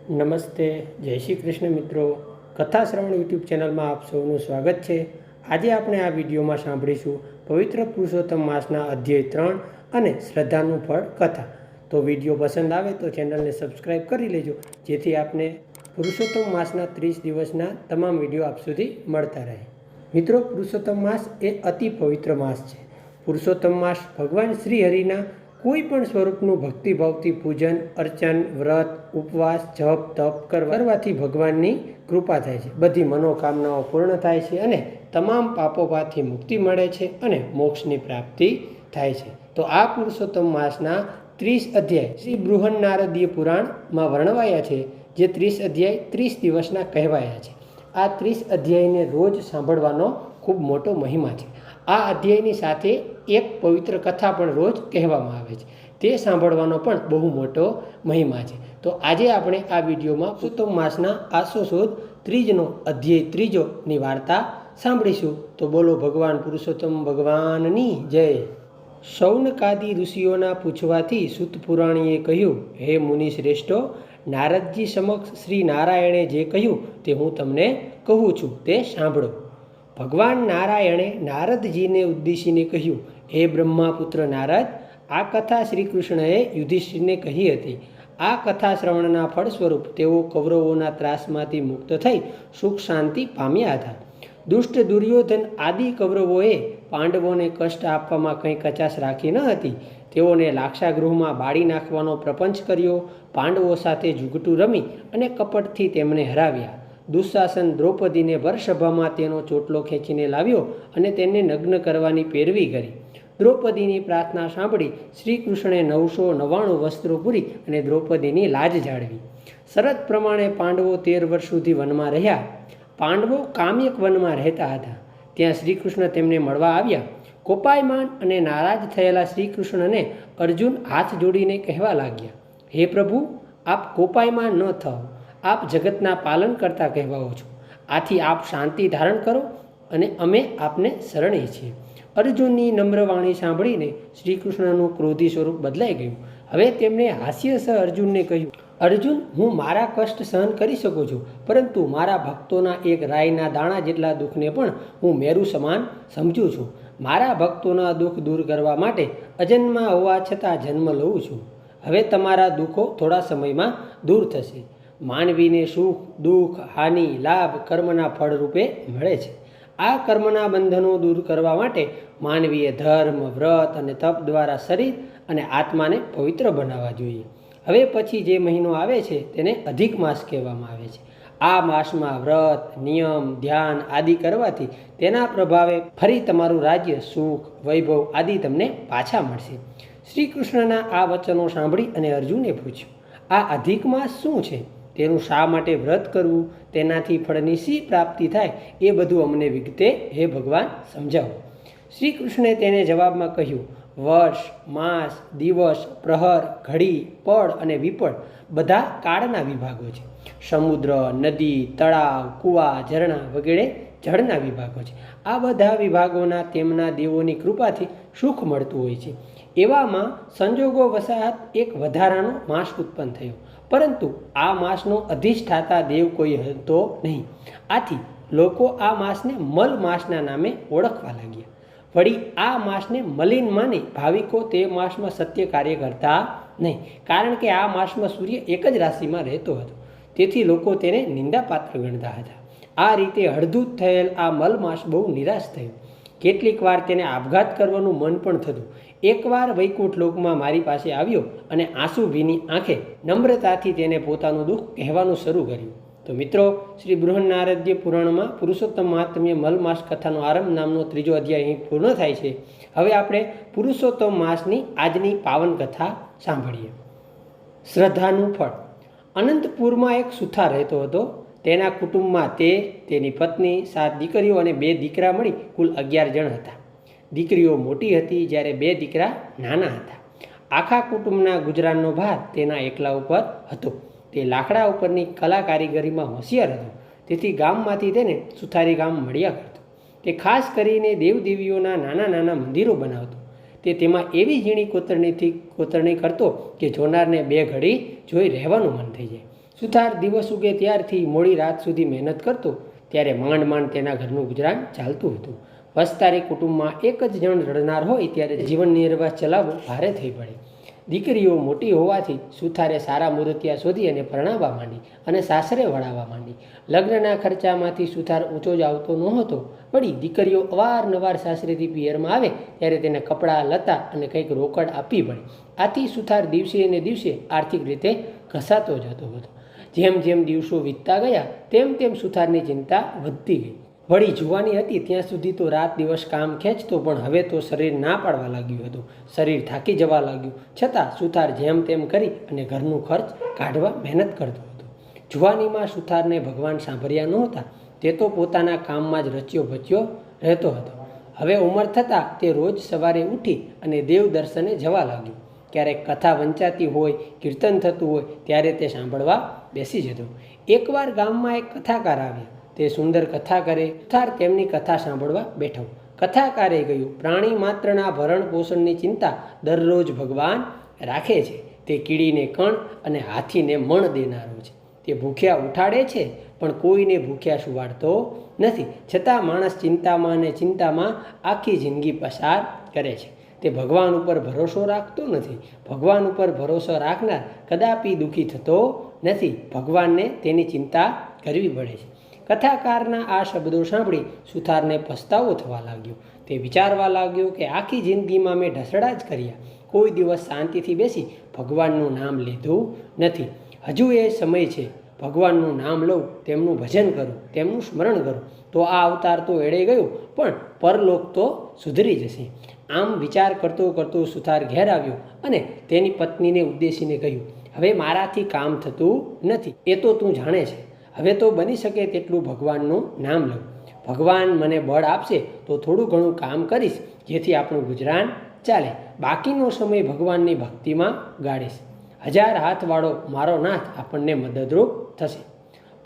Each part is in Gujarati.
નમસ્તે, જય શ્રી કૃષ્ણ મિત્રો. કથા શ્રવણ યુટ્યુબ ચેનલમાં આપ સૌનું સ્વાગત છે. આજે આપણે આ વિડીયોમાં સાંભળીશું પવિત્ર પુરુષોત્તમ માસના અધ્યાય 3 અને શ્રદ્ધાનું ફળ કથા. તો વિડીયો પસંદ આવે તો ચેનલને સબસ્ક્રાઈબ કરી લેજો, જેથી આપને પુરુષોત્તમ માસના 30 દિવસના તમામ વિડીયો આપ સુધી મળતા રહે. મિત્રો, પુરુષોત્તમ માસ એ અતિ પવિત્ર માસ છે. પુરુષોત્તમ માસ ભગવાન શ્રી હરિના કોઈ પણ સ્વરૂપનું ભક્તિભાવથી પૂજન, અર્ચન, વ્રત, ઉપવાસ, જપ, તપ કરવાથી ભગવાનની કૃપા થાય છે. બધી મનોકામનાઓ પૂર્ણ થાય છે અને તમામ પાપોમાંથી મુક્તિ મળે છે અને મોક્ષની પ્રાપ્તિ થાય છે. તો આ પુરુષોત્તમ માસના 30 અધ્યાય શ્રી બૃહન્નારદીય પુરાણમાં વર્ણવાયા છે, જે 30 અધ્યાય 30 દિવસના કહેવાયા છે. આ 30 અધ્યાયને રોજ સાંભળવાનો ખૂબ મોટો મહિમા છે. આ અધ્યાયની સાથે એક પવિત્ર કથા પણ રોજ કહેવામાં આવે છે. તે સાંભળવાનો પણ બહુ મોટો મહિમા છે. તો આજે આપણે આ વિડીયોમાં પુરુષોત્તમ માસના આસો સુદ ત્રીજનો અધ્યાય 3ની વાર્તા સાંભળીશું. તો બોલો ભગવાન પુરુષોત્તમ ભગવાનની જય. શૌનકાદિ ઋષિઓના પૂછવાથી સૂત પુરાણીએ કહ્યું, હે મુનિ શ્રેષ્ઠો, નારદજી સમક્ષ શ્રી નારાયણે જે કહ્યું તે હું તમને કહું છું, તે સાંભળો. ભગવાન નારાયણે નારદજીને ઉદ્દેશીને કહ્યું, હે બ્રહ્માપુત્ર નારદ, આ કથા શ્રી કૃષ્ણએ યુધિષ્ઠિરને કહી હતી. આ કથા શ્રવણના ફળ સ્વરૂપ તેઓ કૌરવોના ત્રાસમાંથી મુક્ત થઈ સુખ શાંતિ પામ્યા હતા. દુષ્ટ દુર્યોધન આદિ કૌરવોએ પાંડવોને કષ્ટ આપવામાં કંઈ કચાશ રાખી ન હતી. તેઓને લાક્ષાગૃહમાં બાળી નાખવાનો પ્રપંચ કર્યો. પાંડવો સાથે જુગટું રમી અને કપટથી તેમને હરાવ્યા. દુઃશાસન દ્રૌપદીને ભરસભામાં તેનો ચોટલો ખેંચીને લાવ્યો અને તેને નગ્ન કરવાની પેરવી કરી. દ્રૌપદીની પ્રાર્થના સાંભળી શ્રી કૃષ્ણે 999 વસ્ત્રો પૂરી અને દ્રૌપદીની લાજ જાળવી. શરત પ્રમાણે પાંડવો 13 વર્ષ સુધી વનમાં રહ્યા. પાંડવો કામ્યક વનમાં રહેતા હતા. ત્યાં શ્રી કૃષ્ણ તેમને મળવા આવ્યા. કોપાયમાન અને નારાજ થયેલા શ્રી કૃષ્ણને અર્જુન હાથ જોડીને કહેવા લાગ્યા, હે પ્રભુ, આપ કોપાયમાન ન થાઓ. આપ જગતના પાલન કરતા કહેવાઓ છો. આથી આપ શાંતિ ધારણ કરો અને અમે આપને શરણે છીએ. અર્જુનની નમ્ર વાણી સાંભળીને શ્રી કૃષ્ણનું ક્રોધી સ્વરૂપ બદલાઈ ગયું. હવે તેમણે હાસ્યસહ અર્જુનને કહ્યું, અર્જુન, હું મારા કષ્ટ સહન કરી શકું છું, પરંતુ મારા ભક્તોના એક રાઈના દાણા જેટલા દુઃખને પણ હું મેરુ સમાન સમજું છું. મારા ભક્તોના દુઃખ દૂર કરવા માટે અજન્મા હોવા છતાં જન્મ લઉં છું. હવે તમારા દુઃખો થોડા સમયમાં દૂર થશે. માનવીને સુખ, દુઃખ, હાનિ, લાભ કર્મના ફળ રૂપે મળે છે. આ કર્મના બંધનો દૂર કરવા માટે માનવીએ ધર્મ, વ્રત અને તપ દ્વારા શરીર અને આત્માને પવિત્ર બનાવવા જોઈએ. હવે પછી જે મહિનો આવે છે તેને અધિક માસ કહેવામાં આવે છે. આ માસમાં વ્રત, નિયમ, ધ્યાન આદિ કરવાથી તેના પ્રભાવે ફરી તમારું રાજ્ય, સુખ, વૈભવ આદિ તમને પાછા મળશે. શ્રી કૃષ્ણના આ વચનો સાંભળી અને અર્જુને પૂછ્યું, આ અધિક માસ શું છે? તેનું શા માટે વ્રત કરવું? તેનાથી ફળની શી પ્રાપ્તિ થાય? એ બધું અમને વિગતે હે ભગવાન સમજાવો. શ્રી કૃષ્ણે તેને જવાબમાં કહ્યું, વર્ષ, માસ, દિવસ, પ્રહર, ઘડી, પળ અને વિપળ બધા કાળના વિભાગો છે. સમુદ્ર, નદી, તળાવ, કૂવા, ઝરણા વગેરે જળના વિભાગો છે. આ બધા વિભાગોના તેમના દેવોની કૃપાથી સુખ મળતું હોય છે. એવામાં સંજોગો વસાત એક વધારાનો માસ ઉત્પન્ન થયો, પરંતુ આ માસનો અધિષ્ઠાતા દેવ કોઈ હતો નહીં. આથી લોકો આ માસને મલ માસના નામે ઓળખવા લાગ્યા. વળી આ માસને મલિન માની ભાવિકો તે માસમાં સત્ય કાર્ય કરતા નહીં, કારણ કે આ માસમાં સૂર્ય એક જ રાશિમાં રહેતો હતો. તેથી લોકો તેને નિંદાપાત્ર ગણતા હતા. આ રીતે હળદૂત થયેલ આ મલ માસ બહુ નિરાશ થયો. કેટલીક વાર તેને આપઘાત કરવાનું મન પણ થતું. એકવાર વૈકુંઠ લોકમાં મારી પાસે આવ્યો અને આંસુ ભીની આંખે નમ્રતાથી તેને પોતાનું દુઃખ કહેવાનું શરૂ કર્યું. તો મિત્રો, શ્રી બૃહન્નારદ્ય પુરાણમાં પુરુષોત્તમ મહાત્મ્ય મલમાસ કથાનો આરંભ નામનો 3જો અધ્યાય અહીં પૂર્ણ થાય છે. હવે આપણે પુરુષોત્તમ માસની આજની પાવન કથા સાંભળીએ. શ્રદ્ધાનું ફળ. અનંતપુરમાં એક સુથાર રહેતો હતો. તેના કુટુંબમાં તેની પત્ની, 7 દીકરીઓ અને 2 દીકરા મળી કુલ 11 જણ હતા. દીકરીઓ મોટી હતી જ્યારે 2 દીકરા નાના હતા. આખા કુટુંબના ગુજરાનનો ભાર તેના એકલા ઉપર હતો. તે લાકડા ઉપરની કલા કારીગરીમાં હોશિયાર હતો. તેથી ગામમાંથી તેને સુથારી કામ મળ્યા કરતું. તે ખાસ કરીને દેવદેવીઓના નાના નાના મંદિરો બનાવતો. તે તેમાં એવી ઝીણી કોતરણી કરતો કે જોનારને 2 ઘડી જોઈ રહેવાનું મન થઈ જાય. સુથાર દિવસ ઉગે ત્યારથી મોડી રાત સુધી મહેનત કરતો, ત્યારે માંડ માંડ તેના ઘરનું ગુજરાન ચાલતું હતું. વસ્તારી કુટુંબમાં એક જ જણ રડનાર હોય ત્યારે જીવન નિર્વાહ ચલાવવો ભારે થઈ પડે. દીકરીઓ મોટી હોવાથી સુથારે સારા મુરતિયા શોધી અને પરણાવવા માંડી અને સાસરે વળાવવા માંડી. લગ્નના ખર્ચામાંથી સુથાર ઊંચો જ આવતો નહોતો. વળી દીકરીઓ અવારનવાર સાસરેથી પિયરમાં આવે ત્યારે તેને કપડાં, લતા અને કંઈક રોકડ આપવી પડે. આથી સુથાર દિવસે ને દિવસે આર્થિક રીતે ઘસાતો જતો હતો. જેમ જેમ દિવસો વીતતા ગયા તેમ તેમ સુથારની ચિંતા વધતી ગઈ. વળી જુવાની હતી ત્યાં સુધી તો રાત દિવસ કામ ખેંચતો, પણ હવે તો શરીર ના પાડવા લાગ્યું હતું. શરીર થાકી જવા લાગ્યું, છતાં સુથાર જેમ તેમ કરી અને ઘરનું ખર્ચ કાઢવા મહેનત કરતો હતો. જુવાનીમાં સુથારને ભગવાન સાંભળ્યા નહોતા. તે તો પોતાના કામમાં જ રચ્યો ભચ્યો રહેતો હતો. હવે ઉંમર થતાં તે રોજ સવારે ઉઠી અને દેવ દર્શને જવા લાગ્યો. ક્યારેક કથા વંચાતી હોય, કીર્તન થતું હોય ત્યારે તે સાંભળવા બેસી જતો. એકવાર ગામમાં એક કથાકાર આવ્યા. તે સુંદર કથા કરે. સુથાર તેમની કથા સાંભળવા બેઠો. કથાકારે કહ્યું, પ્રાણી માત્રના ભરણ પોષણની ચિંતા દરરોજ ભગવાન રાખે છે. તે કીડીને કણ અને હાથીને મણ દેનારો છે. તે ભૂખ્યા ઉઠાડે છે પણ કોઈને ભૂખ્યા સુવાડતો નથી. છતાં માણસ ચિંતામાં ને ચિંતામાં આખી જિંદગી પસાર કરે છે. તે ભગવાન ઉપર ભરોસો રાખતો નથી. ભગવાન ઉપર ભરોસો રાખનાર કદાપી દુઃખી થતો નથી. ભગવાનને તેની ચિંતા કરવી પડે છે. કથાકારના આ શબ્દો સાંભળી સુથારને પસ્તાવો થવા લાગ્યો. તે વિચારવા લાગ્યો કે આખી જિંદગીમાં મેં ઢસડા જ કર્યા. કોઈ દિવસ શાંતિથી બેસી ભગવાનનું નામ લીધું નથી. હજુ એ સમય છે. ભગવાનનું નામ લઉં, તેમનું ભજન કરું, તેમનું સ્મરણ કરું તો આ અવતાર તો એળે ગયો, પણ પરલોક તો સુધરી જશે. આમ વિચાર કરતો કરતો સુથાર ઘેર આવ્યો અને તેની પત્નીને ઉદ્દેશીને કહ્યું, હવે મારાથી કામ થતું નથી. એ તો તું જાણે છે. હવે તો બની શકે તેટલું ભગવાનનું નામ લઉં. ભગવાન મને બળ આપશે તો થોડું ઘણું કામ કરીશ, જેથી આપણું ગુજરાન ચાલે. બાકીનો સમય ભગવાનની ભક્તિમાં ગાળીશ. 1000 હાથવાળો મારો નાથ આપણને મદદરૂપ થશે.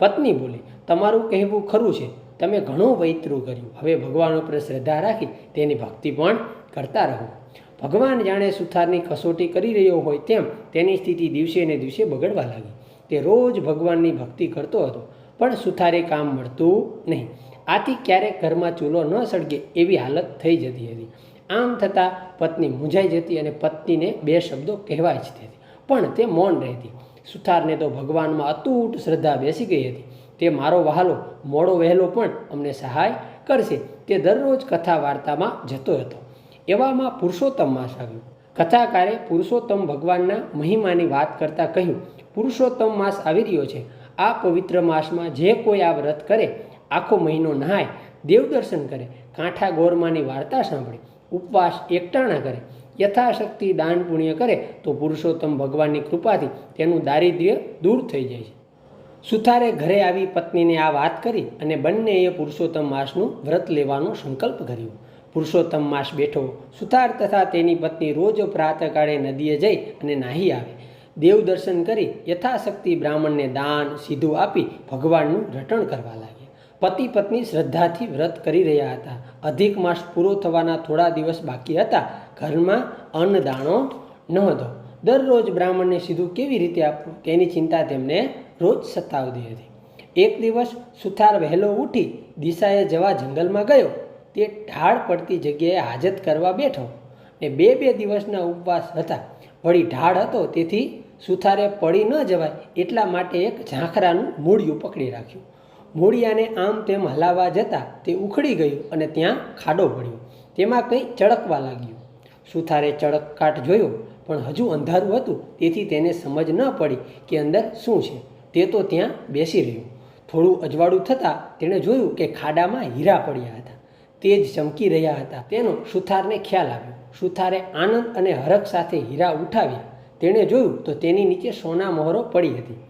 પત્ની બોલી, તમારું કહેવું ખરું છે. તમે ઘણું વૈતરું કર્યું. હવે ભગવાન ઉપર શ્રદ્ધા રાખી તેની ભક્તિ પણ કરતા રહો. ભગવાન જાણે સુથારની કસોટી કરી રહ્યો હોય તેમ તેની સ્થિતિ દિવસે ને દિવસે બગડવા લાગી. તે રોજ ભગવાનની ભક્તિ કરતો હતો, પણ સુથારે કામ મળતું નહીં. આથી ક્યારેક ઘરમાં ચૂલો ન સળગે એવી હાલત થઈ જતી હતી. આમ થતાં પત્ની મૂંઝાઈ જતી અને પત્નીને 2 શબ્દો કહેવા ઈચ્છતી હતી, પણ તે મૌન રહેતી. સુથારને તો ભગવાનમાં અતૂટ શ્રદ્ધા બેસી ગઈ હતી. તે મારો વહાલો મોડો વહેલો પણ અમને સહાય કરશે. તે દરરોજ કથા વાર્તામાં જતો હતો. એવામાં પુરુષોત્તમ માસ આવ્યો. કથાકારે પુરુષોત્તમ ભગવાનના મહિમાની વાત કરતાં કહ્યું, પુરુષોત્તમ માસ આવી રહ્યો છે. આ પવિત્ર માસમાં જે કોઈ આ વ્રત કરે, આખો મહિનો નહાય, દેવદર્શન કરે, કાંઠા ગોરમાની વાર્તા સાંભળે, ઉપવાસ એકટાણા કરે, યથાશક્તિ દાન પુણ્ય કરે તો પુરુષોત્તમ ભગવાનની કૃપાથી તેનું દારિદ્ર્ય દૂર થઈ જાય છે. સુથારે ઘરે આવી પત્નીને આ વાત કરી અને બંનેએ પુરુષોત્તમ માસનું વ્રત લેવાનો સંકલ્પ કર્યો. પુરુષોત્તમ માસ બેઠો. સુથાર તથા તેની પત્ની રોજ પ્રાતઃકાળે નદીએ જઈ અને નાહી આવે. દેવદર્શન કરી યથાશક્તિ બ્રાહ્મણને દાન સીધું આપી ભગવાનનું રટણ કરવા લાગ્યા. પતિ પત્ની શ્રદ્ધાથી વ્રત કરી રહ્યા હતા. અધિક માસ પૂરો થવાના થોડા દિવસ બાકી હતા. ઘરમાં અન્નદાણો નહોતો. દરરોજ બ્રાહ્મણને સીધું કેવી રીતે આપવું તેની ચિંતા તેમને રોજ સતાવતી હતી. એક દિવસ સુથાર વહેલો ઉઠી દિશાએ જવા જંગલમાં ગયો. તે ઢાળ પડતી જગ્યાએ હાજત કરવા બેઠો ને 2 દિવસના ઉપવાસ હતા. વળી ઢાળ હતો તેથી સુથારે પડી ન જવાય એટલા માટે એક ઝાંખરાનું મૂળિયું પકડી રાખ્યું. મૂળિયાને આમ તેમ હલાવવા જતાં તે ઉખડી ગયું અને ત્યાં ખાડો પડ્યો. તેમાં કંઈ ચળકવા લાગ્યું. સુથારે ચળકકાટ જોયો, પણ હજુ અંધારું હતું તેથી તેને સમજ ન પડી કે અંદર શું છે. તે તો ત્યાં બેસી રહ્યો. થોડું અજવાળું થતાં તેણે જોયું કે ખાડામાં હીરા પડ્યા હતા. તે જ ચમકી રહ્યા હતા. તેનો સુથારને ખ્યાલ આવ્યો. સુથારે આનંદ અને હરખ સાથે હીરા ઉઠાવ્યા. તેણે જોયું તો તેની નીચે સોના મોહરો પડી હતી.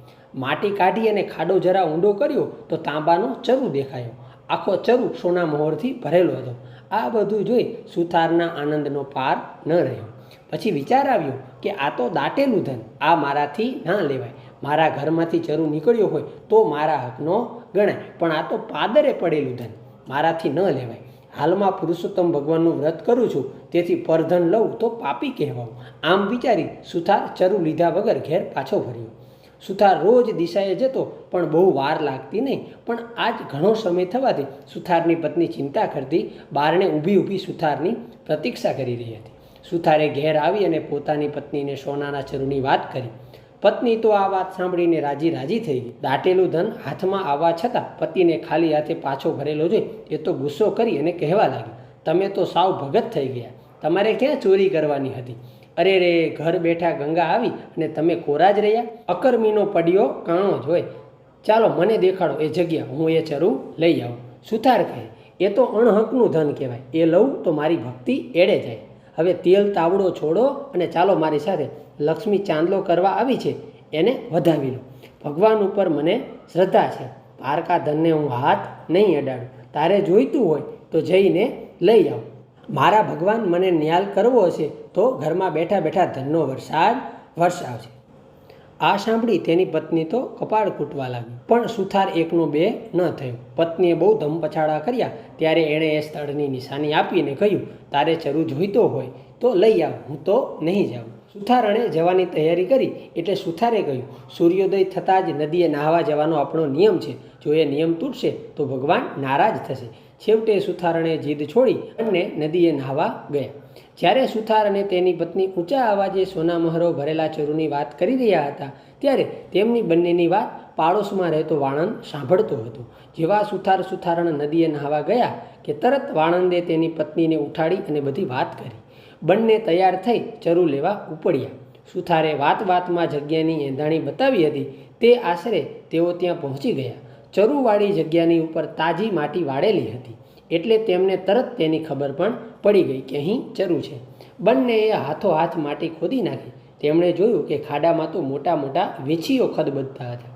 માટી કાઢી અને ખાડો જરા ઊંડો કર્યો તો તાંબાનો ચરુ દેખાયો. આખો ચરુ સોના મોહરથી ભરેલો હતો. આ બધું જોઈ સુથારના આનંદનો પાર ન રહ્યો. પછી વિચાર આવ્યો કે આ તો દાટેલું ધન, આ મારાથી ના લેવાય. મારા ઘરમાંથી ચરુ નીકળ્યો હોય તો મારા હકનો ગણાય, પણ આ તો પાદરે પડેલું ધન, મારાથી ન લેવાય. હાલમાં પુરુષોત્તમ ભગવાનનું વ્રત કરું છું, તેથી પરધન લઉં તો પાપી કહેવાવું. આમ વિચારી સુથાર ચરુ લીધા વગર ઘેર પાછો ફર્યો. સુથાર રોજ દિશાએ જતો પણ બહુ વાર લાગતી નહીં. પણ આજ ઘણો સમય થવાથી સુથારની પત્ની ચિંતા કરતી બારણે ઊભી સુથારની પ્રતીક્ષા કરી રહી હતી. સુથારે ઘેર આવી અને પોતાની પત્નીને સોનાના ચરુની વાત કરી. પત્ની તો આ વાત સાંભળીને રાજી થઈ ગઈ. દાટેલું ધન હાથમાં આવવા છતાં પતિને ખાલી હાથે પાછો ભરેલો જોઈ એ તો ગુસ્સો કરી અને કહેવા લાગી, તમે તો સાવ ભગત થઈ ગયા. તમારે ક્યાં ચોરી કરવાની હતી? અરે રે, ઘર બેઠા ગંગા આવી અને તમે કોરા જ રહ્યા? અકર્મીનો પડ્યો કાણો જ હોય. ચાલો મને દેખાડો એ જગ્યા, હું એ ચરું લઈ આવું. સુથાર કહે, એ તો અણહકનું ધન કહેવાય. એ લઉં તો મારી ભક્તિ એળે જાય. હવે તેલ તાવડો છોડો અને ચાલો મારી સાથે. લક્ષ્મી ચાંદલો કરવા આવી છે, એને વધાવી લો. ભગવાન ઉપર મને શ્રદ્ધા છે. પારકા ધનને હું હાથ નહીં અડાડું. તારે જોઈતું હોય તો જઈને લઈ આવ. મારા ભગવાન મને ન્યાલ કરવો હશે તો ઘરમાં બેઠા બેઠા ધનનો વરસાદ વરસાવશે. આ સાંભળી તેની પત્ની તો કપાળ કૂટવા લાગી. પણ સુથાર એકનો બે ન થયો. પત્નીએ બહુ ધમપછાડા કર્યા ત્યારે એણે એ સ્થળની નિશાની આપીને કહ્યું, તારે ચરુ જોઈતો હોય તો લઈ આવ, હું તો નહીં જાઉં. સુથારણે જવાની તૈયારી કરી એટલે સુથારે કહ્યું, સૂર્યોદય થતાં જ નદીએ નહાવા જવાનો આપણો નિયમ છે. જો એ નિયમ તૂટશે તો ભગવાન નારાજ થશે. છેવટે સુથારણે જીદ છોડી અને નદીએ નહાવા ગયા. જ્યારે સુથાર અને તેની પત્ની ઊંચા અવાજે સોનામહોરો ભરેલા ચરુની વાત કરી રહ્યા હતા ત્યારે તેમની બંનેની વાત પાડોશમાં રહેતો વાણંદ સાંભળતો હતો. જેવા સુથારણ નદીએ નહાવા ગયા કે તરત વાણંદે તેની પત્નીને ઉઠાડી અને બધી વાત કરી. બંને તૈયાર થઈ ચરુ લેવા ઉપડ્યા. સુથારે વાતમાં જગ્યાની એંધાણી બતાવી હતી તે આશરે તેઓ ત્યાં પહોંચી ગયા. ચરુવાળી જગ્યાની ઉપર તાજી માટી વાળેલી હતી એટલે તેમને તરત તેની ખબર પણ પડી ગઈ કે અહીં ચરુ છે. બંનેએ હાથોહાથ માટી ખોદી નાખી. તેમણે જોયું કે ખાડામાં તો મોટા મોટા વીંછીઓ ખદબદતા હતા.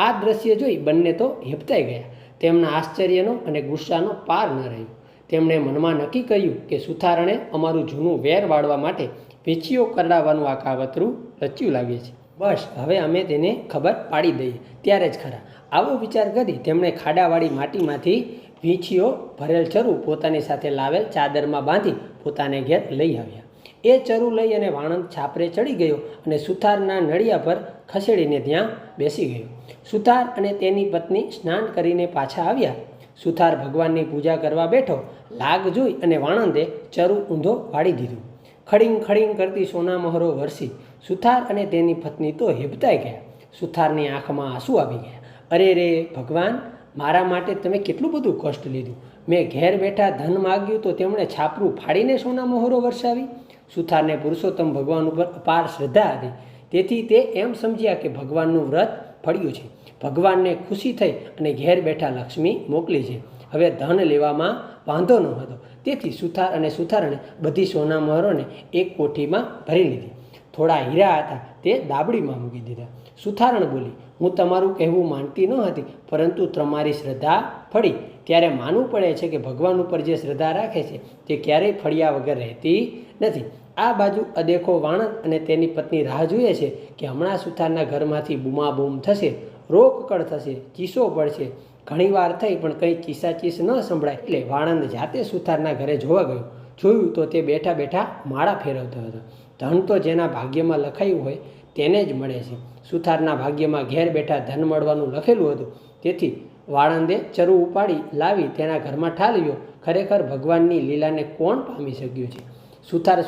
આ દ્રશ્ય જોઈ બંને તો હેબતાઈ ગયા. તેમના આશ્ચર્યનો અને ગુસ્સાનો પાર ન રહ્યો. તેમણે મનમાં નક્કી કર્યું કે સુથારણે અમારું જૂનું વેર વાળવા માટે વીંછીઓ કરડાવવાનું આ કાવતરું રચ્યું લાગે છે. બસ હવે અમે તેને ખબર પાડી દઈએ ત્યારે જ ખરા. આવો વિચાર કરી તેમણે ખાડાવાળી માટીમાંથી વીંછીઓ ભરેલ ચરુ પોતાની સાથે લાવેલ ચાદરમાં બાંધી પોતાને ઘેર લઈ આવ્યા. એ ચરુ લઈ અને વાણંદ છાપરે ચડી ગયો અને સુથારના નળિયા પર ખસેડીને ત્યાં બેસી ગયો. સુથાર અને તેની પત્ની સ્નાન કરીને પાછા આવ્યા. સુથાર ભગવાનની પૂજા કરવા બેઠો. લાગ જોઈ અને વાણંદે ચરુ ઊંધો વાળી દીધું. ખડીંગ કરતી સોનામહોરો વરસી. સુથાર અને તેની પત્ની તો હેબતાઈ ગયા. સુથારની આંખમાં આંસુ આવી ગયા. અરે રે ભગવાન, મારા માટે તમે કેટલું બધું કષ્ટ લીધું. મેં ઘેર બેઠા ધન માગ્યું તો તેમણે છાપરું ફાડીને સોનામહોરો વરસાવી. સુથારને પુરુષોત્તમ ભગવાન ઉપર અપાર શ્રદ્ધા હતી. તેથી તે એમ સમજ્યા કે ભગવાનનું વ્રત ફળ્યું છે. ભગવાનને ખુશી થઈ અને ઘેર બેઠા લક્ષ્મી મોકલી છે. હવે ધન લેવામાં વાંધો ન હતો. તેથી સુથાર અને સુથારણે બધી સોનામહોરોને એક કોઠીમાં ભરી લીધી. થોડા હીરા હતા તે દાબડીમાં મૂકી દીધા. સુથારણ બોલી, હું તમારું કહેવું માનતી ન હતી, પરંતુ તમારી શ્રદ્ધા ફળી ત્યારે માનવું પડે છે કે ભગવાન ઉપર જે શ્રદ્ધા રાખે છે તે ક્યારેય ફળ્યા વગર રહેતી નથી. આ બાજુ અદેખો વાણંદ અને તેની પત્ની રાહ જુએ છે કે હમણાં સુથારના ઘરમાંથી બૂમાબૂમ થશે, રોકકળ થશે, ચીસો પડશે. ઘણીવાર થઈ પણ કંઈ ચીસાચીસ ન સંભળાય એટલે વાણંદ જાતે સુથારના ઘરે જોવા ગયો. જોયું તો તે બેઠા બેઠા માળા ફેરવતો હતો. ધન તો જેના ભાગ્યમાં લખાયું હોય તેને જ મળે છે. સુથારના ભાગ્યમાં ઘેર બેઠા ધન મળવાનું લખેલું હતું. તેથી વાણંદે ચરુ ઉપાડી લાવી તેના ઘરમાં ઠાલવ્યો. ખરેખર ભગવાનની લીલાને કોણ પામી શક્યું છે?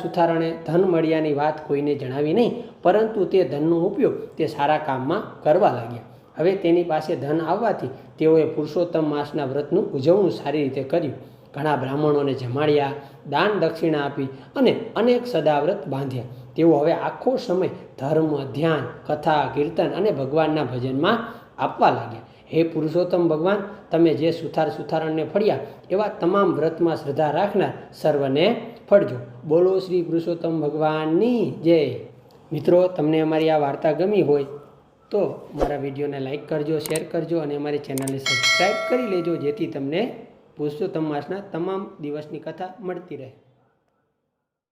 સુથારણે ધન મળ્યાની વાત કોઈને જણાવી નહીં, પરંતુ તે ધનનો ઉપયોગ તે સારા કામમાં કરવા લાગ્યા. હવે તેની પાસે ધન આવવાથી તેઓએ પુરુષોત્તમ માસના વ્રતનું ઉજવણું સારી રીતે કર્યું. ઘણા બ્રાહ્મણોને જમાડ્યા, દાન દક્ષિણા આપી અને અનેક સદાવ્રત બાંધ્યા. તેઓ હવે આખો સમય ધર્મ, ધ્યાન, કથા, કીર્તન અને ભગવાનના ભજનમાં આપવા લાગ્યા. હે પુરુષોત્તમ ભગવાન, તમે જે સુથારણને ફળ્યા એવા તમામ વ્રતમાં શ્રદ્ધા રાખનાર સર્વને ફળજો. બોલો શ્રી પુરુષોત્તમ ભગવાનની જય. મિત્રો, તમને અમારી આ વાર્તા ગમી હોય તો મારા વિડીયોને લાઇક કરજો, શેર કરજો અને અમારી ચેનલને સબસ્ક્રાઈબ કરી લેજો, જેથી તમને પુરુષોત્તમ માસના તમામ દિવસની કથા મળતી રહે.